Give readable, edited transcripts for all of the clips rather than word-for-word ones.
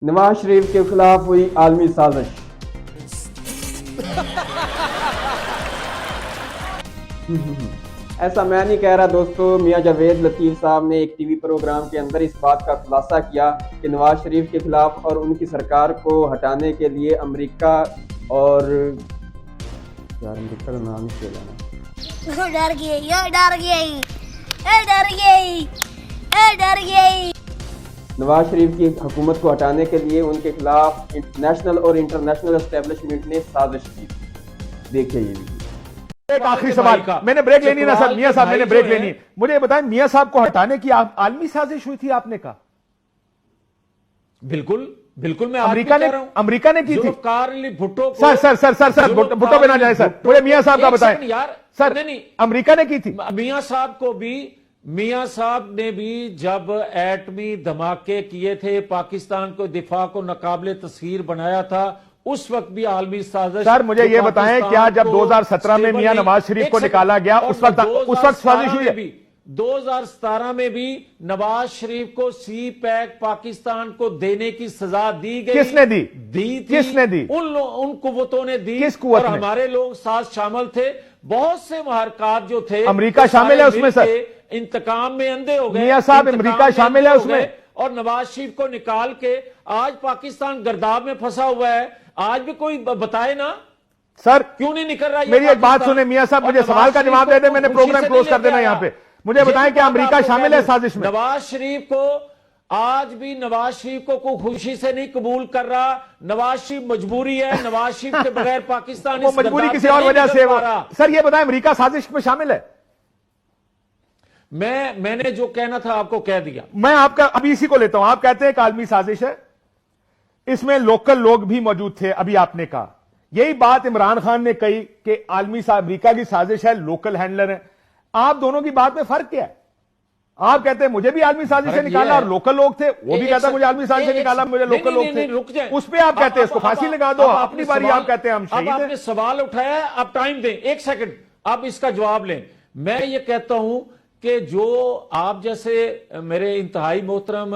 نواز شریف کے خلاف ہوئی عالمی سازش۔ ایسا میں نہیں کہہ رہا دوستو، میاں جاوید لطیف صاحب نے ایک ٹی وی پروگرام کے اندر اس بات کا خلاصہ کیا کہ نواز شریف کے خلاف اور ان کی سرکار کو ہٹانے کے لیے امریکہ اور یار امریکہ کا نام ہی کیا لانا، نواز شریف کی حکومت کو ہٹانے کے لیے ان کے خلاف نیشنل اور انٹرنیشنل اسٹیبلشمنٹ نے سازش کی۔ دیکھیے یہ بھی ایک آخری سوال، میں نے بریک لینی نا سر، میاں صاحب میں نے بریک لینی، مجھے بتائیں میاں صاحب کو ہٹانے کی عالمی سازش ہوئی تھی آپ نے کہا؟ بالکل بالکل، میں امریکہ نے کی تھی بھٹو سر سر سر سر سر بھٹو پہ نہ جائیں سر، مجھے میاں صاحب کا بتائیں سر، امریکہ نے کی تھی؟ میاں صاحب نے بھی جب ایٹمی دھماکے کیے تھے، پاکستان کو دفاع کو ناقابل تسخیر بنایا تھا، اس وقت بھی عالمی سازش۔ سر مجھے یہ بتائیں کیا جب 2017 میں میاں نواز شریف کو نکالا گیا اس وقت سازش ہوئی ہے؟ 2017 میں بھی نواز شریف کو سی پیک پاکستان کو دینے کی سزا دی گئی۔ کس نے دی؟ کس نے دی؟ ان قوتوں نے دی، اور ہمارے لوگ ساتھ شامل تھے۔ بہت سے محرکات جو تھے، امریکہ شامل ہے اس میں سر، انتقام میں اندھے ہو گئے، میاں صاحب امریکہ شامل ہے اس میں، اور نواز شریف کو نکال کے آج پاکستان گرداب میں پھنسا ہوا ہے۔ آج بھی کوئی بتائے نا سر کیوں نہیں نکل رہا؟ میری ایک بات سنیں میاں صاحب، مجھے سوال کا جواب دے دیں، میں نے پروگرام کلوز کر دینا یہاں پہ۔ مجھے بتائیں کہ امریکہ شامل ہے سازش میں؟ نواز شریف کو آج بھی نواز شریف کو کوئی خوشی سے نہیں قبول کر رہا۔ نواز شریف مجبوری ہے، نواز شریف کے بغیر پاکستان وہ مجبوری کسی اور وجہ سے سر یہ بتائیں امریکہ سازش میں شامل ہے؟ میں نے جو کہنا تھا آپ کو کہہ دیا۔ میں آپ کا ابھی اسی کو لیتا ہوں، آپ کہتے ہیں کہ عالمی سازش ہے، اس میں لوکل لوگ بھی موجود تھے، ابھی آپ نے کہا یہی بات عمران خان نے کہی کہ عالمی امریکہ کی سازش ہے، لوکل ہینڈلر ہے۔ آپ دونوں کی بات میں فرق کیا ہے؟ آپ کہتے ہیں مجھے بھی عالمی سازش سے نکالا اور لوکل لوگ تھے، وہ بھی کہتا ہے مجھے عالمی سازش سے نکالا، مجھے لوکل لوگ تھے، اس پہ آپ کہتے ہیں اس کو پھانسی لگا دو، اپنی باری آپ کہتے ہیں ہم شہید ہیں۔ اب آپ نے سوال اٹھایا ہے، آپ ٹائم دیں، ایک سیکنڈ آپ اس کا جواب لیں۔ میں یہ کہتا ہوں کہ جو آپ جیسے میرے انتہائی محترم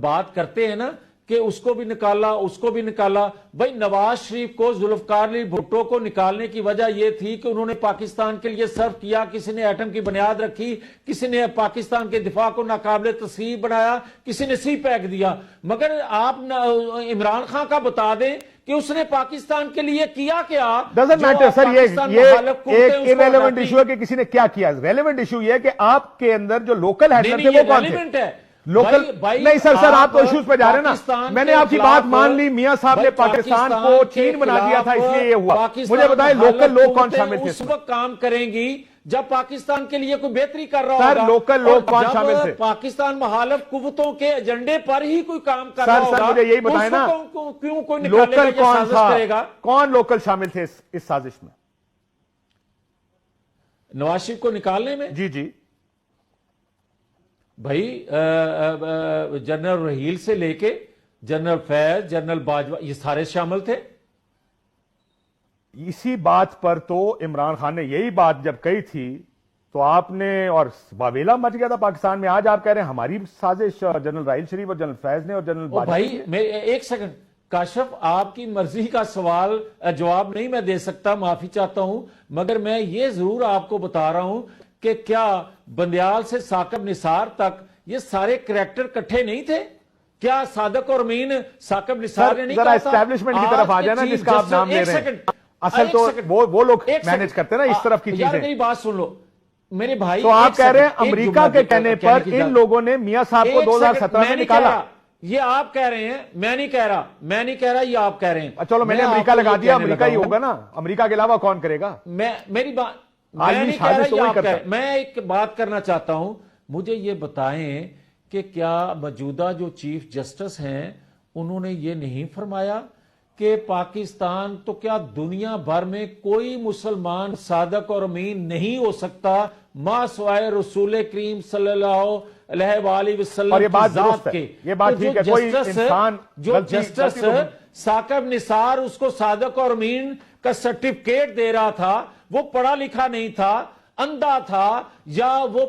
بات کرتے ہیں نا کہ اس کو بھی نکالا، اس کو بھی نکالا، بھائی نواز شریف کو ذوالفقار علی بھٹو کو نکالنے کی وجہ یہ تھی کہ انہوں نے پاکستان کے لیے سرو کیا، کسی نے ایٹم کی بنیاد رکھی، کسی نے پاکستان کے دفاع کو ناقابل تسخیر بنایا، کسی نے سی پیک دیا۔ مگر آپ عمران خان کا بتا دیں کہ اس نے پاکستان کے لیے کیا کیا؟ ڈزنٹ میٹر سر، یہ ایک ریلیونٹ ایشو ہے کہ کسی نے کیا کیا، ریلیونٹ ایشو یہ ہے کہ آپ کے اندر جو لوکل ہینڈلر تھے وہ کون تھے؟ لوکل نہیں سر آپ تو ایشوز پہ جا رہے ہیں نا، میں نے آپ کی بات مان لی، میاں صاحب نے پاکستان کو چین بنا دیا تھا اس لیے یہ ہوا، مجھے بتائیں لوکل لوگ کون شامل تھے؟ اس وقت کام کریں گی جب پاکستان کے لیے کوئی بہتری کر رہا ہوگا، سر لوکل لوگ کون شامل تھے؟ پاکستان مخالف قوتوں کے ایجنڈے پر ہی کوئی کام کر رہا ہوگا، سر مجھے یہی بتائیں نا کیوں کوئی لوکل کون تھا، کون لوکل شامل تھے اس سازش میں؟ نواز شریف کو نکالنے میں جی جی بھائی جنرل رحیل سے لے کے جنرل فیض، جنرل باجوہ، یہ سارے شامل تھے۔ اسی بات پر تو عمران خان نے یہی بات جب کہی تھی تو آپ نے، اور واویلا مچ گیا تھا پاکستان میں، آج آپ کہہ رہے ہیں ہماری سازش جنرل رحیل شریف اور جنرل فیض نے اور جنرل باجوہ نے۔ بھائی ایک سیکنڈ کاشف، آپ کی مرضی کا سوال جواب نہیں میں دے سکتا، معافی چاہتا ہوں، مگر میں یہ ضرور آپ کو بتا رہا ہوں کہ کیا بندیال سے ثاقب نثار تک یہ سارے کریکٹر کٹھے نہیں تھے؟ کیا صادق اور امین ثاقب نثار نے نہیں کہا تھا؟ ذرا اسٹیبلشمنٹ کی طرف آ جانا جس کا آپ نام لے رہے ہیں، اصل تو وہ لوگ مینج کرتے ہیں نا اس طرف کی چیزیں۔ یار میری بات سن لو میرے بھائی، تو آپ کہہ رہے ہیں امریکہ کے کہنے پر ان لوگوں نے میاں صاحب کو 2017 میں نکالا؟ یہ آپ کہہ رہے ہیں، میں نہیں کہہ رہا، یہ آپ کہہ رہے ہیں۔ چلو میں نے امریکہ لگا دیا، امریکہ ہی ہوگا نا، امریکہ کے علاوہ کون کرے گا؟ میری بات میں ایک بات کرنا چاہتا ہوں، مجھے یہ بتائیں کہ کیا موجودہ جو چیف جسٹس ہیں انہوں نے یہ نہیں فرمایا کہ پاکستان تو کیا دنیا بھر میں کوئی مسلمان صادق اور امین نہیں ہو سکتا ما سوائے رسول کریم صلی اللہ علیہ وآلہ وسلم کی ذات کے؟ یہ بات ٹھیک ہے، کوئی انسان جو جسٹس ثاقب نثار اس کو صادق اور امین کا سرٹیفکیٹ دے رہا تھا، وہ پڑھا لکھا نہیں تھا، اندھا تھا، یا وہ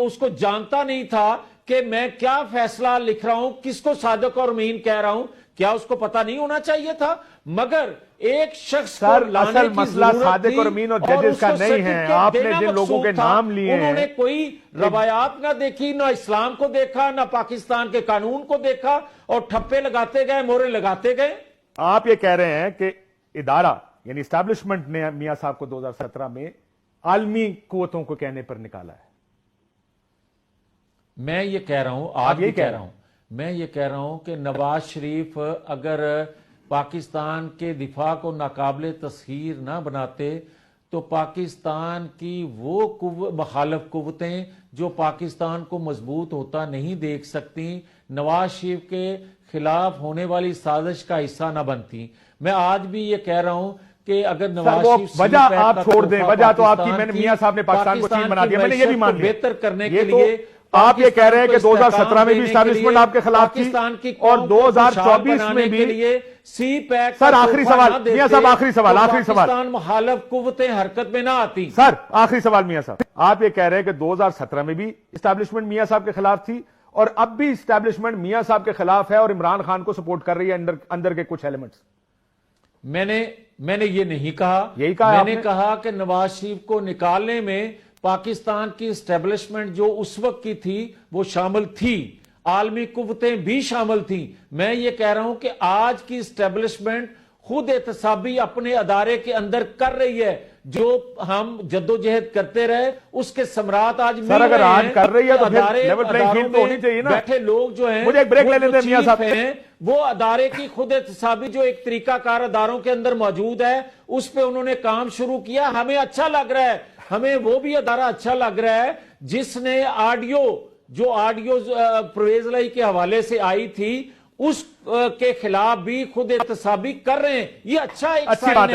اس کو جانتا نہیں تھا کہ میں کیا فیصلہ لکھ رہا ہوں، کس کو صادق اور امین کہہ رہا ہوں؟ کیا اس کو پتا نہیں ہونا چاہیے تھا؟ مگر ایک شخص کو سر لانے اصل کی مسئلہ ضرورت صادق تھی اور امین اور اور ججز اس کا کو نہیں ہے. سرٹیفکیٹ آپ نے دینا جن لوگوں مقصود کے تھا. نام لیے انہوں نے ہیں کوئی روایات نہ دیکھی، نہ اسلام کو دیکھا، نہ پاکستان کے قانون کو دیکھا، اور ٹھپے لگاتے گئے، مورے لگاتے گئے. آپ یہ کہہ رہے ہیں کہ ادارہ یعنی اسٹیبلشمنٹ نے میاں صاحب کو 2017 میں عالمی قوتوں کو کہنے پر نکالا ہے. میں یہ کہہ رہا ہوں، آج بھی کہہ رہا ہوں، میں یہ کہہ رہا ہوں کہ نواز شریف اگر پاکستان کے دفاع کو ناقابل تسخیر نہ بناتے تو پاکستان کی وہ مخالف قوتیں جو پاکستان کو مضبوط ہوتا نہیں دیکھ سکتی، نواز شریف کے خلاف ہونے والی سازش کا حصہ نہ بنتی. میں آج بھی یہ کہہ رہا ہوں کہ اگر نواز شریف وجہ آپ چھوڑ دیں، وجہ تو آپ کی، میں نے میاں صاحب نے پاکستان کو چین بنا دیا، میں نے یہ بھی مان لیا. بہتر کرنے کے یہ تو لیے آپ یہ کہہ رہے ہیں کہ 2017 میں بھی اسٹیبلشمنٹ آپ کے خلاف تھی اور 2024 میں بھی. سی پیک سر آخری سوال میاں صاحب، آخری سوال. پاکستان مخالف قوتیں حرکت میں نہ آتی. سر آخری سوال میاں صاحب، آپ یہ کہہ رہے ہیں کہ 2017 میں بھی اسٹیبلشمنٹ میاں صاحب کے خلاف تھی اور اب بھی اسٹیبلشمنٹ میاں صاحب کے خلاف ہے اور عمران خان کو سپورٹ کر رہی ہے اندر کے کچھ ایلیمنٹس. میں نے یہ نہیں کہا. یہی کہا میں نے کہا کہ نواز شریف کو نکالنے میں پاکستان کی اسٹیبلشمنٹ جو اس وقت کی تھی وہ شامل تھی، عالمی قوتیں بھی شامل تھیں. میں یہ کہہ رہا ہوں کہ آج کی اسٹیبلشمنٹ خود احتسابی اپنے ادارے کے اندر کر رہی ہے. جو ہم جدوجہد کرتے رہے اس کے ثمرات آج مل رہے ہیں. سر اگر آج کر رہی ہے تو پھر لیول پلینگ فیلڈ تو ہونی چاہیے نا. بیٹھے لوگ جو ہیں مجھے ایک بریک لے لیتے ہیں میاں صاحب. وہ ادارے کی خود احتسابی جو ایک طریقہ کار اداروں کے اندر موجود ہے اس پہ انہوں نے کام شروع کیا. ہمیں اچھا لگ رہا ہے، ہمیں وہ بھی ادارہ اچھا لگ رہا ہے جس نے آڈیو پرویز الہی کے حوالے سے آئی تھی اس کے خلاف بھی خود احتسابی کر رہے ہیں. یہ اچھا ایک سائن ہے.